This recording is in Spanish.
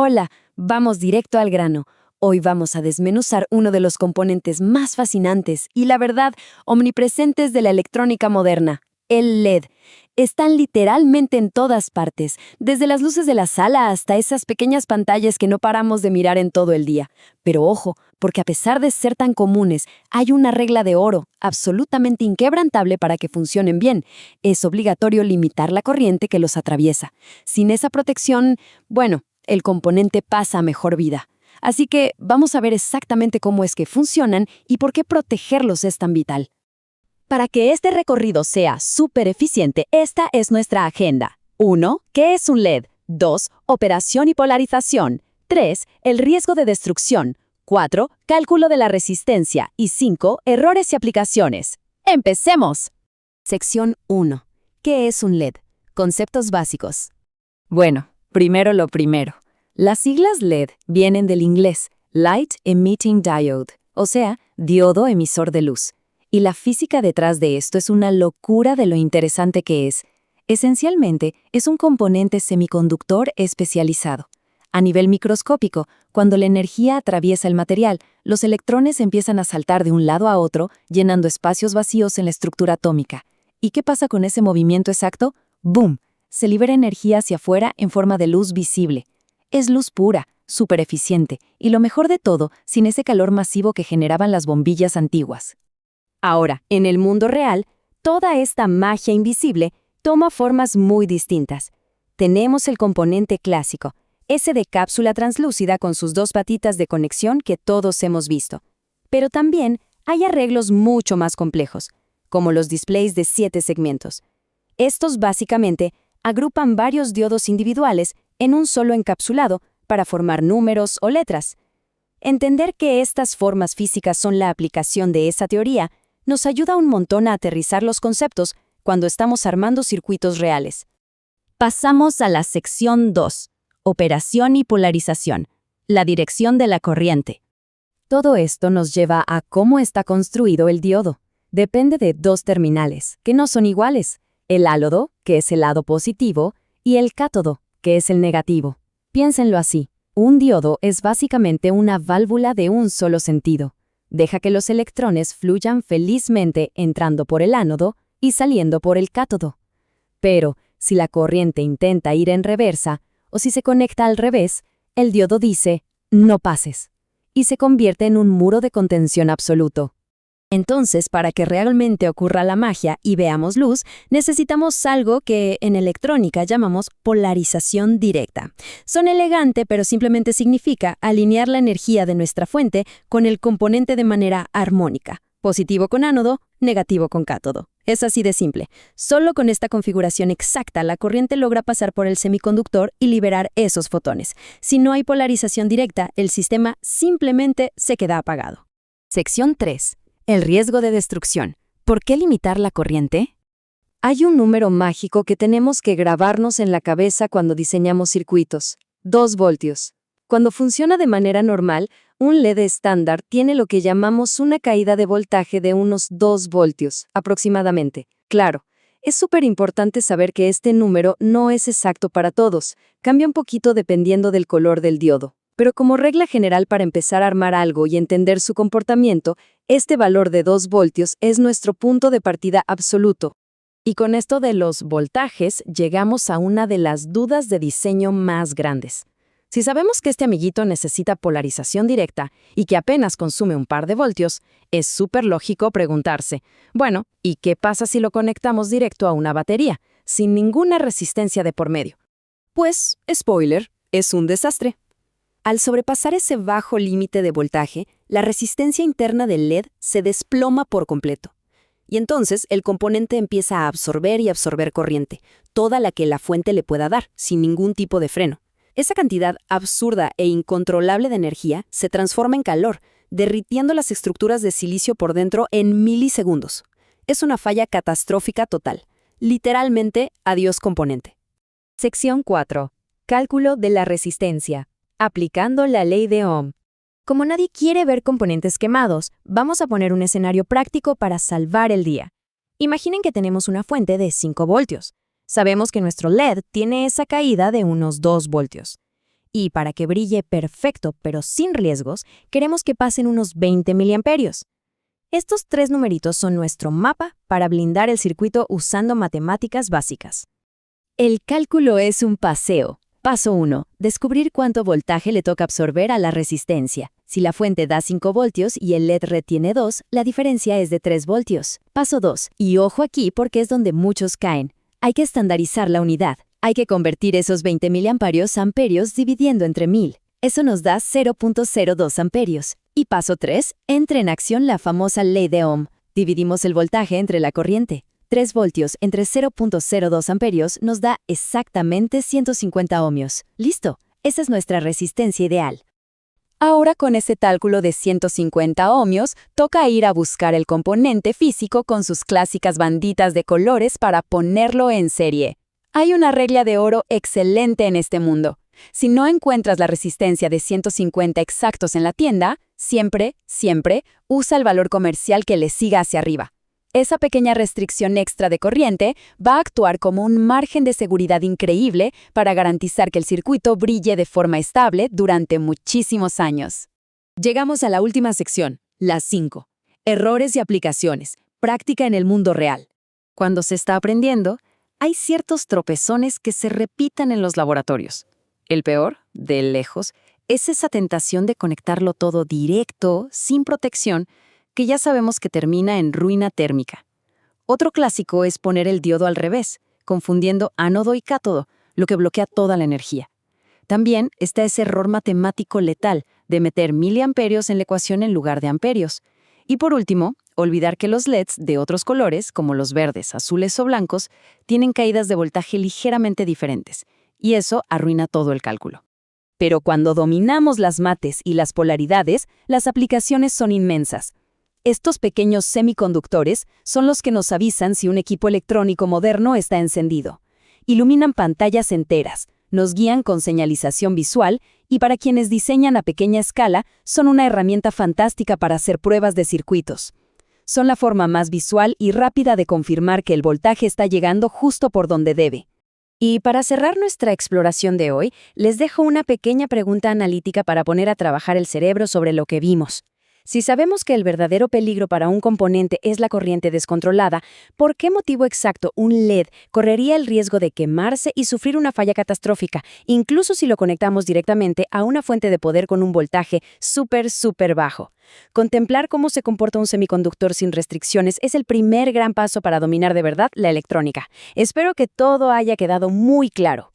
Hola, vamos directo al grano. Hoy vamos a desmenuzar uno de los componentes más fascinantes y, la verdad, omnipresentes de la electrónica moderna, el LED. Están literalmente en todas partes, desde las luces de la sala hasta esas pequeñas pantallas que no paramos de mirar en todo el día. Pero ojo, porque a pesar de ser tan comunes, hay una regla de oro, absolutamente inquebrantable para que funcionen bien. Es obligatorio limitar la corriente que los atraviesa. Sin esa protección, bueno, el componente pasa a mejor vida. Así que vamos a ver exactamente cómo es que funcionan y por qué protegerlos es tan vital. Para que este recorrido sea súper eficiente, esta es nuestra agenda. 1. ¿Qué es un LED? 2. Operación y polarización. 3. El riesgo de destrucción. 4. Cálculo de la resistencia. Y 5. Errores y aplicaciones. ¡Empecemos! Sección 1. ¿Qué es un LED? Conceptos básicos. Bueno, primero lo primero. Las siglas LED vienen del inglés Light Emitting Diode, o sea, diodo emisor de luz. Y la física detrás de esto es una locura de lo interesante que es. Esencialmente, es un componente semiconductor especializado. A nivel microscópico, cuando la energía atraviesa el material, los electrones empiezan a saltar de un lado a otro, llenando espacios vacíos en la estructura atómica. ¿Y qué pasa con ese movimiento exacto? ¡Boom! Se libera energía hacia afuera en forma de luz visible. Es luz pura, súper eficiente, y lo mejor de todo, sin ese calor masivo que generaban las bombillas antiguas. Ahora, en el mundo real, toda esta magia invisible toma formas muy distintas. Tenemos el componente clásico, ese de cápsula translúcida con sus dos patitas de conexión que todos hemos visto. Pero también hay arreglos mucho más complejos, como los displays de 7 segmentos. Estos básicamente agrupan varios diodos individuales en un solo encapsulado para formar números o letras. Entender que estas formas físicas son la aplicación de esa teoría nos ayuda un montón a aterrizar los conceptos cuando estamos armando circuitos reales. Pasamos a la sección 2, operación y polarización, la dirección de la corriente. Todo esto nos lleva a cómo está construido el diodo. Depende de dos terminales, que no son iguales, el ánodo, que es el lado positivo, y el cátodo, que es el negativo. Piénsenlo así, un diodo es básicamente una válvula de un solo sentido. Deja que los electrones fluyan felizmente entrando por el ánodo y saliendo por el cátodo. Pero, si la corriente intenta ir en reversa, o si se conecta al revés, el diodo dice, no pases, y se convierte en un muro de contención absoluto. Entonces, para que realmente ocurra la magia y veamos luz, necesitamos algo que en electrónica llamamos polarización directa. Son elegante, pero simplemente significa alinear la energía de nuestra fuente con el componente de manera armónica. Positivo con ánodo, negativo con cátodo. Es así de simple. Solo con esta configuración exacta, la corriente logra pasar por el semiconductor y liberar esos fotones. Si no hay polarización directa, el sistema simplemente se queda apagado. Sección 3. El riesgo de destrucción. ¿Por qué limitar la corriente? Hay un número mágico que tenemos que grabarnos en la cabeza cuando diseñamos circuitos. 2 voltios. Cuando funciona de manera normal, un LED estándar tiene lo que llamamos una caída de voltaje de unos 2 voltios, aproximadamente. Claro, es súper importante saber que este número no es exacto para todos. Cambia un poquito dependiendo del color del diodo. Pero como regla general para empezar a armar algo y entender su comportamiento, este valor de 2 voltios es nuestro punto de partida absoluto. Y con esto de los voltajes, llegamos a una de las dudas de diseño más grandes. Si sabemos que este amiguito necesita polarización directa y que apenas consume un par de voltios, es súper lógico preguntarse, bueno, ¿y qué pasa si lo conectamos directo a una batería, sin ninguna resistencia de por medio? Pues, spoiler, es un desastre. Al sobrepasar ese bajo límite de voltaje, la resistencia interna del LED se desploma por completo. Y entonces el componente empieza a absorber y absorber corriente, toda la que la fuente le pueda dar, sin ningún tipo de freno. Esa cantidad absurda e incontrolable de energía se transforma en calor, derritiendo las estructuras de silicio por dentro en milisegundos. Es una falla catastrófica total. Literalmente, adiós componente. Sección 4. Cálculo de la resistencia. Aplicando la ley de Ohm. Como nadie quiere ver componentes quemados, vamos a poner un escenario práctico para salvar el día. Imaginen que tenemos una fuente de 5 voltios. Sabemos que nuestro LED tiene esa caída de unos 2 voltios. Y para que brille perfecto pero sin riesgos, queremos que pasen unos 20 miliamperios. Estos 3 numeritos son nuestro mapa para blindar el circuito usando matemáticas básicas. El cálculo es un paseo. Paso 1. Descubrir cuánto voltaje le toca absorber a la resistencia. Si la fuente da 5 voltios y el LED retiene 2, la diferencia es de 3 voltios. Paso 2. Y ojo aquí porque es donde muchos caen. Hay que estandarizar la unidad. Hay que convertir esos 20 miliamperios a amperios dividiendo entre 1000. Eso nos da 0.02 amperios. Y paso 3. Entra en acción la famosa ley de Ohm. Dividimos el voltaje entre la corriente. 3 voltios entre 0.02 amperios nos da exactamente 150 ohmios. ¡Listo! Esa es nuestra resistencia ideal. Ahora con ese cálculo de 150 ohmios, toca ir a buscar el componente físico con sus clásicas banditas de colores para ponerlo en serie. Hay una regla de oro excelente en este mundo. Si no encuentras la resistencia de 150 exactos en la tienda, siempre usa el valor comercial que le siga hacia arriba. Esa pequeña restricción extra de corriente va a actuar como un margen de seguridad increíble para garantizar que el circuito brille de forma estable durante muchísimos años. Llegamos a la última sección, la 5. Errores y aplicaciones. Práctica en el mundo real. Cuando se está aprendiendo, hay ciertos tropezones que se repitan en los laboratorios. El peor, de lejos, es esa tentación de conectarlo todo directo, sin protección, que ya sabemos que termina en ruina térmica. Otro clásico es poner el diodo al revés, confundiendo ánodo y cátodo, lo que bloquea toda la energía. También está ese error matemático letal de meter miliamperios en la ecuación en lugar de amperios. Y por último, olvidar que los LEDs de otros colores, como los verdes, azules o blancos, tienen caídas de voltaje ligeramente diferentes, y eso arruina todo el cálculo. Pero cuando dominamos las mates y las polaridades, las aplicaciones son inmensas. Estos pequeños semiconductores son los que nos avisan si un equipo electrónico moderno está encendido. Iluminan pantallas enteras, nos guían con señalización visual y para quienes diseñan a pequeña escala son una herramienta fantástica para hacer pruebas de circuitos. Son la forma más visual y rápida de confirmar que el voltaje está llegando justo por donde debe. Y para cerrar nuestra exploración de hoy, les dejo una pequeña pregunta analítica para poner a trabajar el cerebro sobre lo que vimos. Si sabemos que el verdadero peligro para un componente es la corriente descontrolada, ¿por qué motivo exacto un LED correría el riesgo de quemarse y sufrir una falla catastrófica, incluso si lo conectamos directamente a una fuente de poder con un voltaje súper bajo? Contemplar cómo se comporta un semiconductor sin restricciones es el primer gran paso para dominar de verdad la electrónica. Espero que todo haya quedado muy claro.